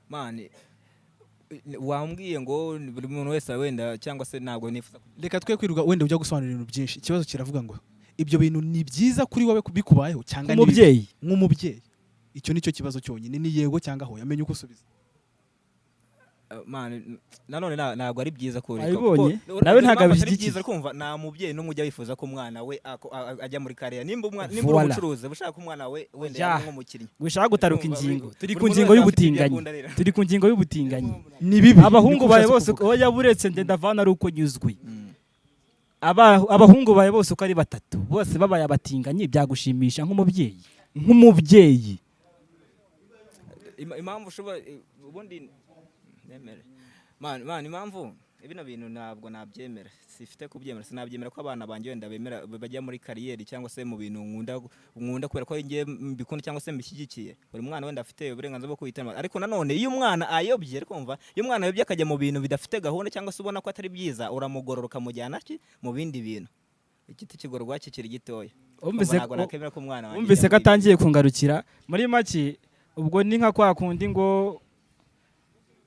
Mani wambwiye ngo buri muntu wese wenda, cyangwa se ntabwo nifuza. Reka twe kwiruka wenda ujya gusobanura ibintu byinshi. Ikibazo kiravuga ngo ibyo bintu ni byiza kuri wowe bikubayeho cyangwa nk'umubyeyi. Icyo nicyo kibazo cyonyine, ni yego cyangwa ho, yamenye uko usubiza. Nanone ntabwo ari byiza kureka, nawe ntabwo abishyigikiye. Kumva nta mubyeyi n'umwe ujya wifuza ko umwana we ajya muri kariya. Nimba uri umucuruzi ushaka umwana we wenda yaba nk'umukinnyi, gushaka gutaruka ingingo. Turi ku ngingo y'ubutinganyi, ni bibi. Abahungu bawe bose oya buretse ndenda vana ari uko nyuzwe. Abahungu bawe bose uko ari batatu, bose babaye abatinganyi, byagushimisha nk'umubyeyi? Impamvu ushobora ubundi nemere man impamvu bino bintu ntabwo nabyemera, sifite kubyemera, sinabyemera ko abana banjye wenda bemera bajya muri kariyeri cyangwa se mu bintu nkunda kubera ko ngiye mbikunda cyangwa se mbishyigikiye. Buri mwana wenda afite uburenganzira bwo kwihitamo, ariko nanone iyo umwana ayobye, ariko umva, iyo umwana ayobye akajya mu bintu bidafite gahunda cyangwa se ubona ko atari byiza, uramugorora ukamujyana mu bindi bintu. Igiti kigororwa kikiri gitoya. Umvise ko atangiye kungarukira muri make, ubwo ni nka kwa kundi ngo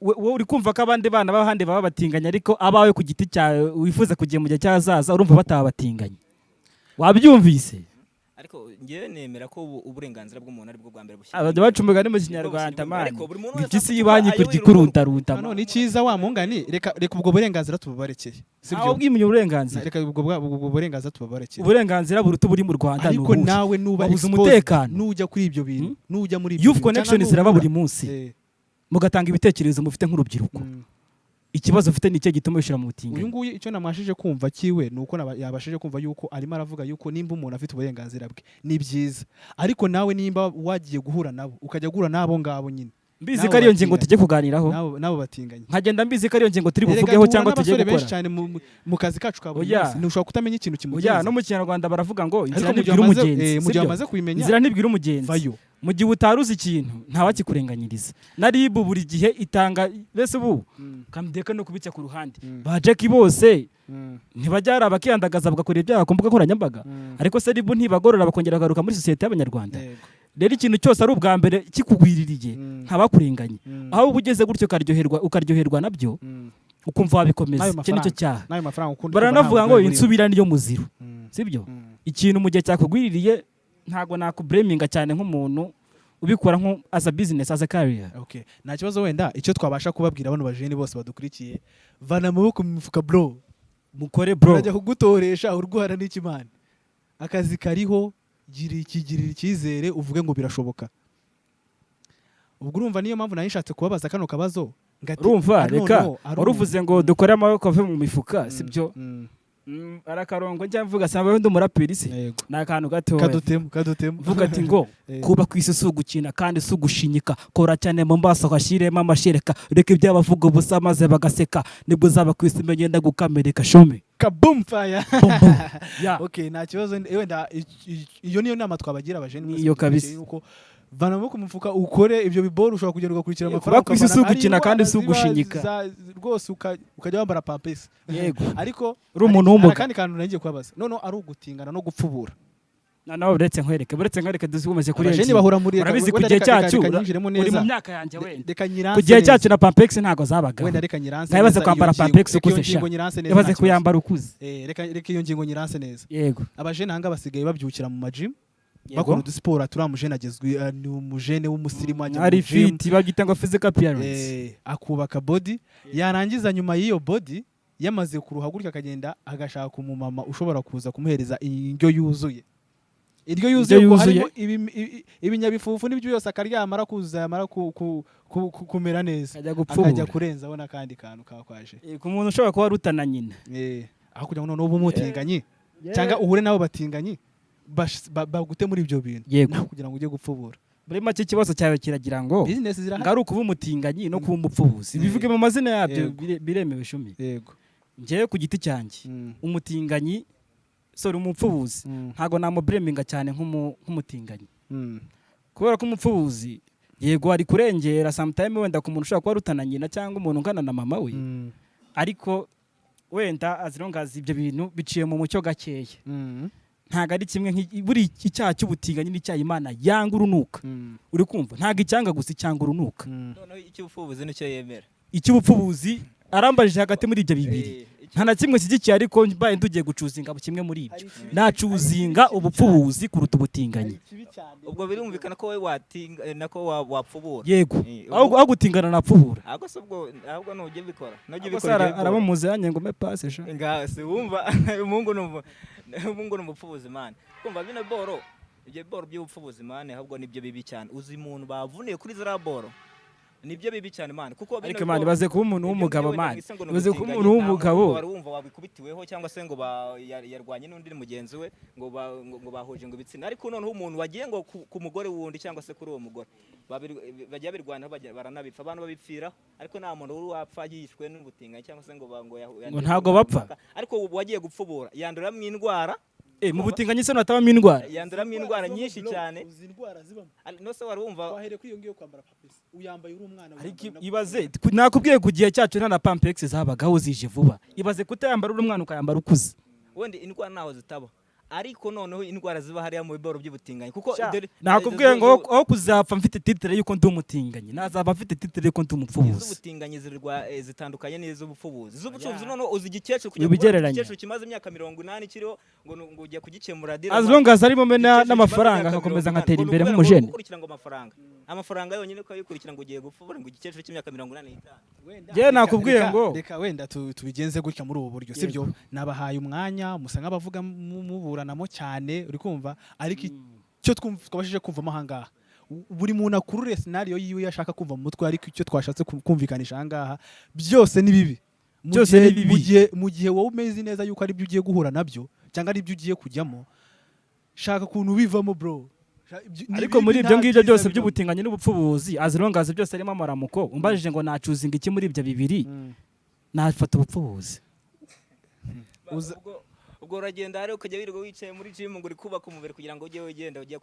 wowe uri kumva ko abandi bana b'ahandi baba batinganya, ariko abawe ku giti cyawe wifuza kugiye mu gihe cyazaza urumva bataba batinganya. Wabyumvise? Ariko ngewe nemera ko uburenganzira bw'umuntu ari bwo bwa mbere bushyira. Abandi bacumbuga ni mu Kinyarwanda mani. Igisi yibanyi kurya kuruntaruta. None icyiza wa mungani, reka ubwo burenganzira tububarekeye. Aho bwimye uburenganzira. Reka ubwo burenganzira tububarekeye. Uburenganzira buruta buri mu Rwanda ariko nawe nuba umutekano, nujya kuri ibyo bintu, nujya muri ibyo. Youth connection ziraba buri munsi. Mugatanga ibitekerezo mufite nk'urubyiruko. Ikibazo ufite ni cyo gituma bishira mu butinganyi. Uyu nguyu icyo namashije kumva kiwe nuko yabashije kumva yuko arimo aravuga yuko nimba umuntu afite uburenganzira bwe ni byiza, ariko nawe nimba wagiye guhura nabo ukajya guhura nabo ngabo nyine, mbizi ko ariyo ngingo tujye kuganiraho, nabo batinganye, nkagenda mbizi ko ariyo ngingo turi buvugeho cyangwa tujye gukora benshi cyane mu kazi kacu ka buri munsi. Ntushobora kutamenya ikintu kimugeza. No mu Kinyarwanda baravuga ngo inzira ntibwira umugenzi. Mu gihe amaze kubimenya, inzira ntibwira umugenzi. Mu gihe utaruzi ikintu ntawakikurenganyiriza. Na RIB buri gihe itanga bese ubu kamdeka no kubitsa ku ruhande. Ba Jackie bose ntibajyara abakiyandagaza bagakora ibyaha ku mbuga nkoranyambaga, ariko se RIB ntibagorora bakongera bagaruka muri societe y'Abanyarwanda. Rero ikintu cyose ari ubwa mbere kikugwiririye ntabakurenganye, aho ugeze gutyo ukaryoherwa nabyo ukumva wabikomeza. Icyo nicyo cyaha. Baranavuga ngo insubira niyo muziro, sibyo? Ikintu mu gihe cyakugwiririye ntago nakubreminga cyane nk'umuntu ubikora nko as a business, as a career. Okay, nta kibazo. Wenda icyo twabasha kubabwira bano bajeni bose badukurikiye, vana amaboko mu mifuka bro, mukore bro, urajya kugutoresha urwara n'ikimana, akazi kariho, girira icyizere uvuge ngo birashoboka. Ubwo urumva niyo mpamvu nahishatse kubabaza kano kabazo ngati urumva reka waruvuze ngo dukore amaboko ave mu mifuka, sibyo? Arakarongo njya mvuga samba ndi umuraperi se nakantu gato kadutemu vuga ati ngo kuba kwisusu gukina kandi sugushinyika, kora cyane mu mbaso hashiremo amashereka, reka ibyabavuga ubusa maze bagaseka, nibwo zaba kwisimenye ndagukamereka shome kabum fire. Okay, nta kibazo. Wenda iyo niyo nama twabagira abajeni mwese, iyo kabisa yuko vana mu kumufuka ukore ibyo biboro, ushobora kugenda ugakurikira amafaranga kuba kwisi gukina kandi sugushinyika rwose, ukajya wambara pampesi. Yego, ariko uri umuntu w'umuga. Kandi kantu nagiye kubabaza none ari ugutingana no gupfubura. Nawe uretse nkwereke dusubize kuri abajeni bahura muri urabizi ku gihe cyacu uri mu myaka yanjye wenda ku gihe cyacu na pampeks ntago zabaga. Wenda reka nyiranse neza kwambara pampeks ukuze sha yabaze kuyambara ukuze. Reka iyo ngingo nyiranse neza. Yego, abajeni hanga basigaye babyukira mu majim bakora udusiporo. Turamujene agezwe ni umujene w'umusirimu ajya ari fit bagita ngo physical appearance, akubaka body, yarangiza nyuma y'iyo body yamaze kuruha gutya akagenda agashaka umumama ushobora kuza kumuhereza indyo yuzuye. Iryo yuzuye ko harimo ibinyabifufu n'ibyo yose akaryamara kuza yamara kumera neza, akajya kurenzaho n'akandi kantu kakwaje ku muntu ushobora kuba rutana nyina. Aho kugira ngo noneho umutinganye cyangwa uhure nabo batinganye bagute muri ibyo bintu, naho kugira ngo ujye gupfubura. Muri make ikibazo cyawe kiragira ngo ngari ukuba umutinganyi no kuba umupfubuzi, bivuge mu mazina yabyo biremewe shumi. Yego, njyewe ku giti cyanjye umutinganyi umupfubuzi ntago namubureminga cyane nk'umutinganyi, kubera ko umupfubuzi yego ari kurengera sometime wenda ku muntu ushobora kuba rutana nyina cyangwa umuntu ungana na mama we, ariko wenda as long as ibyo bintu biciye mu mucyo gakeya, ntago ari kimwe buri icyaha cy'ubutinganyi n'icyaha Imana yanga urunuka. Uri kumva ntago icyanga gusa icyanga urunuka. Noneho icy'ubupfubuzi nicyo yemera. Icy'ubupfubuzi arambajije hagati muri ibyo bibiri nta na kimwe kigikiye, ariko mbaye ndugiye gucuzinga kimwe muri ibyo, nacuzinga ubupfubuzi kuruta ubutinganyi. Ubwo birumvikana ko wowe watinga nako wapfubura. Yego, aho gutingana napfubura. Ahubwo se ubwo ahubwo nujye bikora araba muzanye ngo me passe sha ngase wumva umungu n'umupfubuzi man. Kumva bino boro ibyo boro by'ubupfubuzi man, ahubwo nibyo bibi cyane. Uzi umuntu bavuniye kuri zira boro nibyo bibi cyane man kuko ariko man baze kuba umuntu w'umugabo man baze kuba umuntu w'umugabo wari wumva wabikubitiweho cyangwa se ngo yarwanye n'undi mugenzi we ngo bahuje ngo ibitsina ariko noneho umuntu wagiye ngo ku mugore wundi cyangwa se kuri uwo mugore bajya birwanaho baranabipfa abantu babipfiraho ariko nta muntu uri wapfa yishwe n'ubutinganyi cyangwa se ngo ntago bapfa ariko wagiye gupfubura yanduramo indwara mu butinganyi se natabamo indwara yanduramo indwara nyinshi cyane uzi indwara zibamo no se wari wumva wahere kwiyongiye kwambara papesi uyambaye uri umwana ariko ibaze nakubwiye ku gihe cyacu nta na pampex zabagaho zije vuba ibaze kutayambara uri umwana ukayambara ukuze wende indwara naho zitaba ariko noneho indwara ziba hariya mu biboro by'ubutinganyi kuko nakubwiye ngo aho kuzapfa mfite titre yuko ndi umutinganyi nazaba mfite titre yuko ndi umupfubuzi z'ubutinganyi zitandukanye n'iz'ubupfubuzi z'ubucuruzi noneho uzi igikecuru kimaze imyaka 80 kiriho ngo ujye kugikemura as long as arimo mena n'amafaranga akakomeza ngatera imbere nk'umujene gukurikira ngo amafaranga yonyine ko yikurikira ngo ugiye gupfubura ngo igikecuru cy'imyaka 85 je nakubwiye ngo reka wenda tubigenze gutya muri ubu buryo sibyo nabahaye umwanya musa nk'abavuga muburanamo cyane uri kumva ariko icyo twabashije kumvamo ahangaha buri muntu akurure scenario yiwe yashaka kumva mu mutwe ariko icyo twashatse kumvikanisha ahangaha byose ni bibi mu gihe wowe umeze neza yuko ari byo ugiye guhura nabyo cyangwa ari byo ugiye kujyamo shaka kuntu bivamo bro ariko muri ibyo ngibyo byose by'ubutinganyi n'ubupfubuzi as long as byose arimo amaramuko umbajije ngo nacuzinga iki muri ibyo bibiri nafata ubupfubuzi ubwo uragenda rero ukajya wirirwa wicaye muri gym ngo uri kubaka umubiri kugira ngo ujye wegenda ujye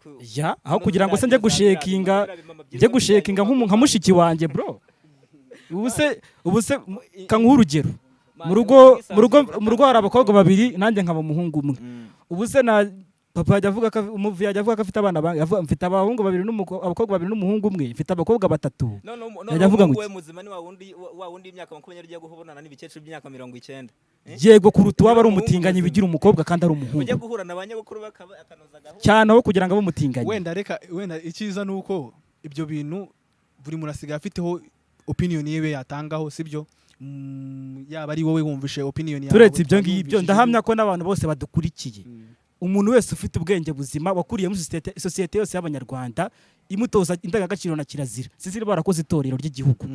aho kugira ngo se njye gushekinga nka mushiki wanjye bro ubuse kanguha urugero mu rugo hari abakobwa babiri nanjye nkaba umuhungu umwe ubuse na papa yajya avuga ko umuvi yajya avuga ko afite abana mfite abahungu babiri abakobwa babiri n'umuhungu umwe mfite abakobwa batatu yajya avuga ngo we muzima ni wa wundi imyaka 20 ugiye guhubonana n'ibikecuru by'imyaka 90 yego kuruta waba ari umutinganyi bigira umukobwa kandi ari umuhungu ujya guhura na banyabukuru bakanoza gahunda cyane aho kugira ngo abe umutinganyi wenda icyiza nuko ibyo bintu buri muntu asigaye afiteho opinion yewe yatangaho sibyo yaba ari wowe wumvishe opinion yawe turetse ibyo ngibyo ndahamya ko n'abantu bose badukurikiye umuntu wese ufite ubwenge buzima wakuriye muri societe yose y'abanyarwanda imutoza indangagaciro na kirazira siziri barakoze itorero ry'igihugu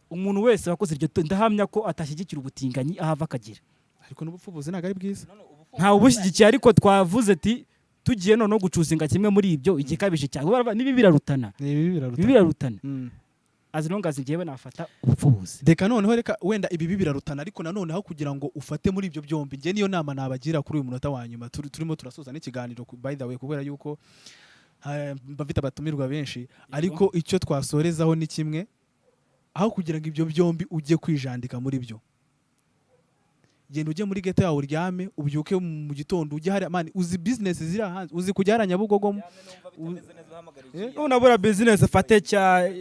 umuntu wese wakoze iryo ndahamya ko atashyigikira ubutinganyi ahava akagira ariko n'ubupfubuzi ntago ari bwiza ntawe ubushyigikiye ariko twavuze ati tugiye noneho gucuzinga kimwe muri ibyo igikabije cyane nibi birarutana as long as ngiyewe nafata ubupfubuzi reka noneho wenda ibi birarutana ariko nanone aho kugira ngo ufate muri ibyo byombi nge niyo nama nabagira kuri uyu munota wa nyuma turimo turasoza n'ikiganiro by the way kubera yuko bafite abatumirwa benshi ariko icyo twasorezaho ni kimwe aho kugira ngo ibyo byombi ujye kwijandika muri byo genda ujye muri ghetto yawe uryame ubyuke mu gitondo ujye hari man uzi business ziri hanze uzi kujyara Nyabugogo unabura business fate cya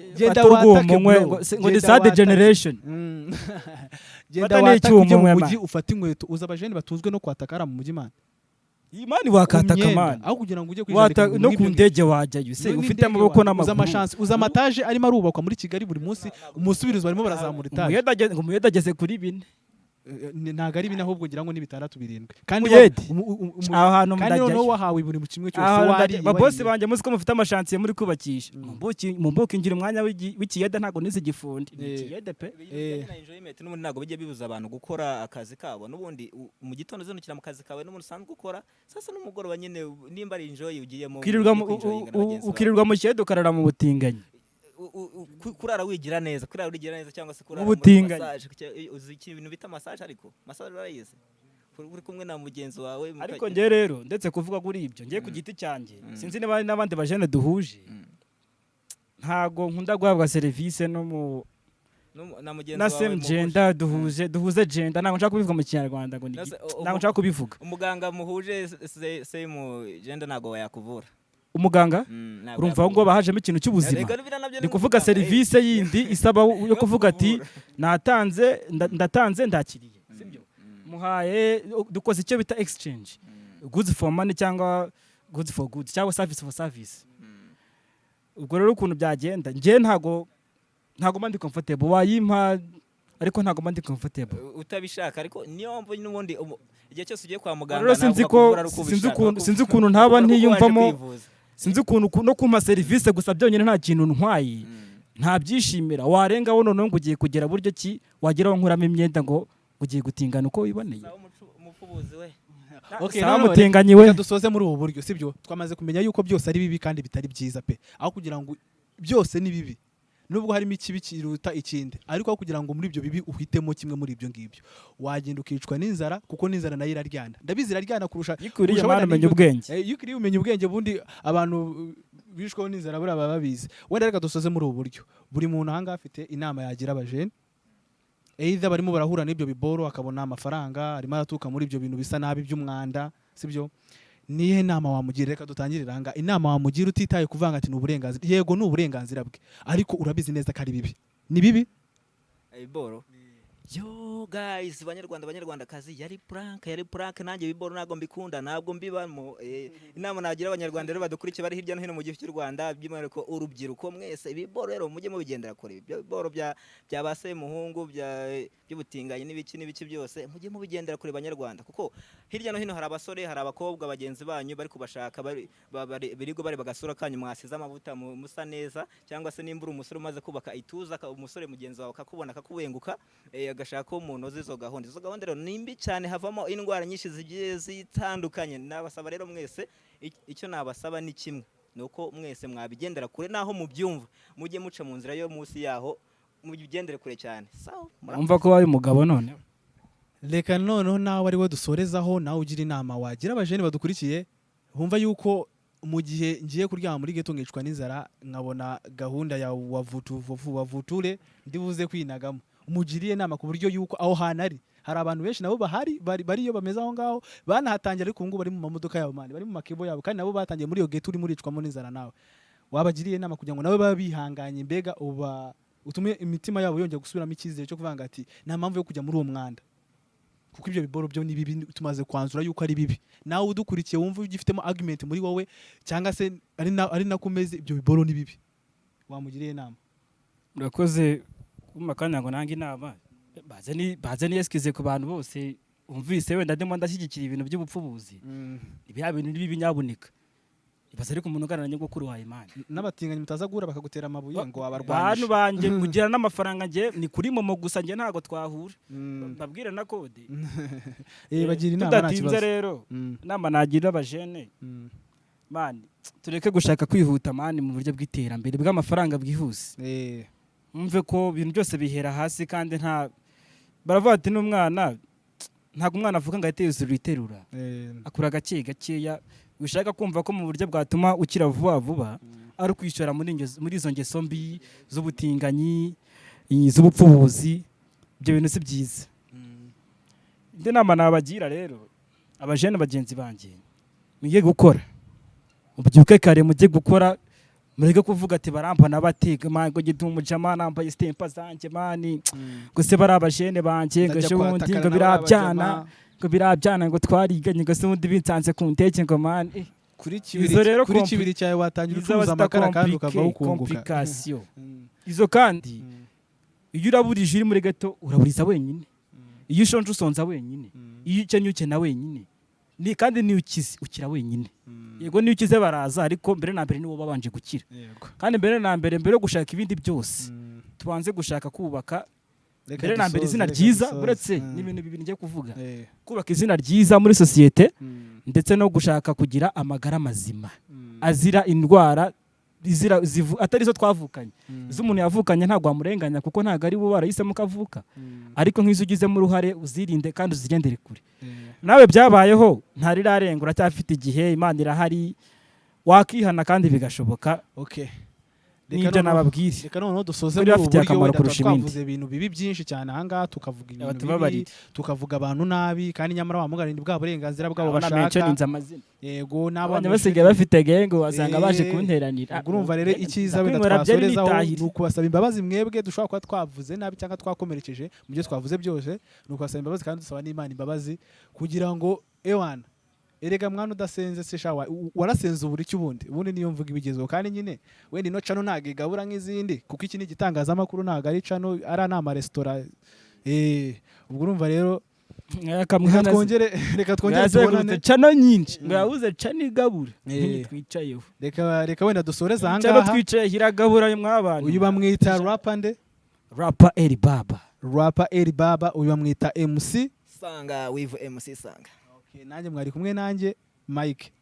urwumwe ngo ni sad generation genda watake mu mujyi ufata inkweto uza abajene batuzwe no kwatakara mu mujyi man imani wakataka man aho kugira ngo ujye kwijandika no ku ndege wajyayo se ufite amaboko n'amaguru uza amataje arimo arubakwa muri Kigali buri munsi umusubirizo barimo barazamura itaje umuyede ageze kuri 4 ntago ari bine ahubwo ngira ngo ni 6 7 kandi aho hantu mudajya wahawe buri kimwe cyose wari babose banje muzi ko mufite amashansiye muri kubakisha mumbuki ngira umwanya w'ikiyeda ntago nizi gifundi ikiyede pe enjoyment n'ubundi ntago bijye bibuza abantu gukora akazi kabo n'ubundi mu gitondo zinukira mu kazi kawe n'umuntu usanzwe gukora sasa n'umugoroba nyine nimba ari enjoy ugiyemo ukirirwa mu kiyede ukarara mu butinganyi kurara wigira neza cyangwa se kurara ubutinganyi uzi ibintu bita massage ariko massage urayizi uri kumwe na mugenzi wawe ariko nge rero ndetse kuvuga kuri ibyo ngiye ku giti cyanjye sinzi niba n'abandi bajene duhuje ntago nkunda guhabwa service no na same gender duhuze gender ntago nshaka kubivuga mu Kinyarwanda ngo ntago nshaka kubivuga umuganga muhuje same gender ntago yakuvura umuganga urumva ngo bahajemo ikintu cy'ubuzima ni kuvuga service yindi isaba yo kuvuga ati ndatanze ndakiriye sibyo muhaye dukoze icyo bita exchange goods for money cyangwa goods for goods cyangwa service for service ubwo rero ukuntu byagenda nge ntago mandi comfortable wayimpa ariko ntago mandi comfortable utabishaka ariko niyo mpamvu n'ubundi igihe cyose ugiye kwa muganga rero sinzi ukuntu ntaba ntiyumvamo sinzi ukuntu no kumpa service gusa byonyine nta kintu ntwaye ntabyishimira warengaho noneho ngo ugiye kugera buryo ki wageraho nkuramo imyenda ngo ugiye gutingana uko wiboneye. umupfubuzi we Okay, sawa none mutinganyi we. reka dusoze muri ubu buryo sibyo, twamaze kumenya yuko byose ari bibi kandi bitari byiza pe, aho kugira ngo byose ni bibi nubwo harimo ikibi kiruta ikindi, ariko aho kugira ngo muri ibyo bibi uhitemo kimwe muri ibyo ngibyo, wagenda ukicwa n'inzara, kuko n'inzara nayo iraryana, ndabizi iraryana kurusha yikuriye mwana amenya ubwenge. iyo ukiriye umenya ubwenge, bundi abantu bishweho n'inzara buriya baba babizi. Wenda reka dusoze muri ubu buryo, buri muntu ahangaha afite inama yagira abajene, either barimo barahura n'ibyo biboro akabona amafaranga arimo aratuka muri ibyo bintu bisa nabi by'umwanda sibyo, nihe nama wamugira? Reka dutangirira hanga, inama wamugira utitaye kuvanga ati n'uburenganzira, yego n'uburenganzira bwe, ariko urabizi neza ko ari bibi, ni bibi ibiboro. Yo guys, banyarwandakazi, yari prank nanjye ibiboro ntabwo mbikunda, ntabwo mbibamo. Inama nagira abanyarwanda rero badukurikiye bari hirya no hino mu gihugu cy'u Rwanda, by'umwihariko urubyiruko mwese, ibiboro rero mujye mubigendera kure, ibiboro bya base muhungu by'ubutinganyi n'ibiki byose mujye mubigendera kure banyarwanda, kuko hirya no hino hari abasore, hari abakobwa bagenzi banyu bari kubashaka, birigo bari bagasura kanyu mwasize amavuta musa neza, cyangwa se nimba uri umusore umaze kubaka ituza, umusore mugenzi wawe akakubona akakubenguka, agashaka umuntu uzi izo gahunda rero nimbi cyane, havamo indwara nyinshi zigiye zitandukanye. Nabasaba rero mwese, icyo nabasaba ni kimwe, nuko mwese mwabigendera kure, naho mubyumva mujye muca mu nzira yo munsi yaho, mubigendere kure cyane. Sawa, umva ko wabaye umugabo none. Reka noneho nawe ari we dusorezaho, nawe ugira inama wagira abajene badukurikiye, bumva yuko mu gihe ngiye kuryama muri geto ngicwa n'inzara, nkabona gahunda ya wavuture ndibuze kwinagamo, umugiriye inama ku buryo yuko aho hantu hari abantu benshi nabo bahari bariyo bameze aho ngaho, banahatangira ariko ubu ngubu bari mu mamodoka yabo mani, bari mu makebo yabo, kandi nabo batangiye muri iyo geto uri muricwamo n'inzara, nawe wabagiriye inama kugira ngo nabo babe bihanganye, mbega utume imitima yabo yongera gusubiramo icyizere cyo kuvanga ati nta mpamvu yo kujya muri uwo mwanda, kuko ibyo biboro byo ni bibi, tumaze kwanzura yuko ari bibi. Nawe udukurikiye wumva ugifitemo argument muri wowe, cyangwa se ari nakumeze, ibyo biboro ni bibi, wamugiriye inama. Murakoze kumakanya ngo nange inama, baze ni eskize ku bantu bose umvise wenda ndimo ndashyigikira ibintu by'ubupfubuzi, ibya bintu bibi nyabuneka, ibaze ariko umuntu uganana nyogokuru wawe Imana, n'abatinganyi mutaza guhura bakagutera amabuye ngo abarwanyije. Bantu banje kugira n'amafaranga nge ni kuri momo gusa, nge ntago twahura, babwire na kode. Bagira inama nta kibazo. Tudatinze rero, inama nagira abajene, mani tureke gushaka kwihuta mani mu buryo bw'iterambere bw'amafaranga bwihuse. Umve ko ibintu byose bihera hasi, kandi baravuga ati n'umwana ntabwo umwana avuga ngo ahite yuzura iterura, akura gake gakeya. Ushaka kumva ko mu buryo bwatuma ukira vuba ari kwishora muri izo ngeso mbi z'ubutinganyi, z'ubupfubuzi, ibyo bintu si byiza. Indi nama nabagira rero, abajene bagenzi banjye, mujye gukora, mubyuke kare mujye gukora, mureke kuvuga ati barambona batega mani ngo gituma umujama nambaye stempa zanjye mani, ngo se bari abajene banjye ngo shundi ngo birabyana ngo twariganye ngo se undi binsanze ku nteke ngo mani kuri kibiri cyawe watangira ucuruza amakara kandi ukavaho ukunguka. Izo kandi iyo uraburije uri muri gato uraburiza wenyine, iyo ushonje usonza wenyine, iyo ukennye ukena wenyine, kandi niyo ukize ukira wenyine. Yego niyo ukize baraza, ariko mbere na mbere niwo babanje gukira. Kandi mbere na mbere yo gushaka ibindi byose tubanze gushaka kubaka mbere na mbere izina ryiza, buretse n'ibintu bibiri ngiye kuvuga, kubaka izina ryiza muri sosiyete, ndetse no gushaka kugira amagara mazima azira indwara atari zo twavukanye. Izo umuntu yavukanye ntabwo wamurenganya, kuko ntabwo ari bo barahisemo ko avuka, ariko nk'izo ugizemo uruhare uzirinde kandi uzigendere kure. Nawe byabayeho ntarirarenga, uracyafite igihe, Imana irahari, wakihana kandi bigashoboka. Nibyo nababwire. Reka noneho dusoze muri ubu buryo, wenda twavuze ibintu bibi byinshi cyane ahangaha, tukavuga ibintu bibi, tukavuga abantu nabi, kandi nyamara wamugarinde bwa burenganzira bwabo bashaka. Yego n'abana basigaye bafite gengo, wasanga baje kunteranira. Urumva rero icyiza wenda twasorezaho ni ukubasaba imbabazi mwebwe dushobora kuba twavuze nabi cyangwa twakomerekeje mu byo twavuze byose, ni ukubasaba imbabazi kandi dusaba n'Imana imbabazi, kugira ngo ewana erega mwana udasenze se shawa warasenze uburi cy'ubundi niyo mvuga ibigezweho, kandi nyine wenda ino cano ntago igabura nk'izindi, kuko iki ni igitangazamakuru, ntago ari cano, ari n'amaresitora. Ubwo urumva rero reka twongere tubonane cano nyinshi ngo yabuze cano igabura twicayeho reka wenda dusoreze aha cano ngaha twicaye hiragabura mw'abantu uyu bamwita rapa nde rapa Eri Baba uyu bamwita MC Sanga with MC Sanga nanjye mwari kumwe nanjye Mike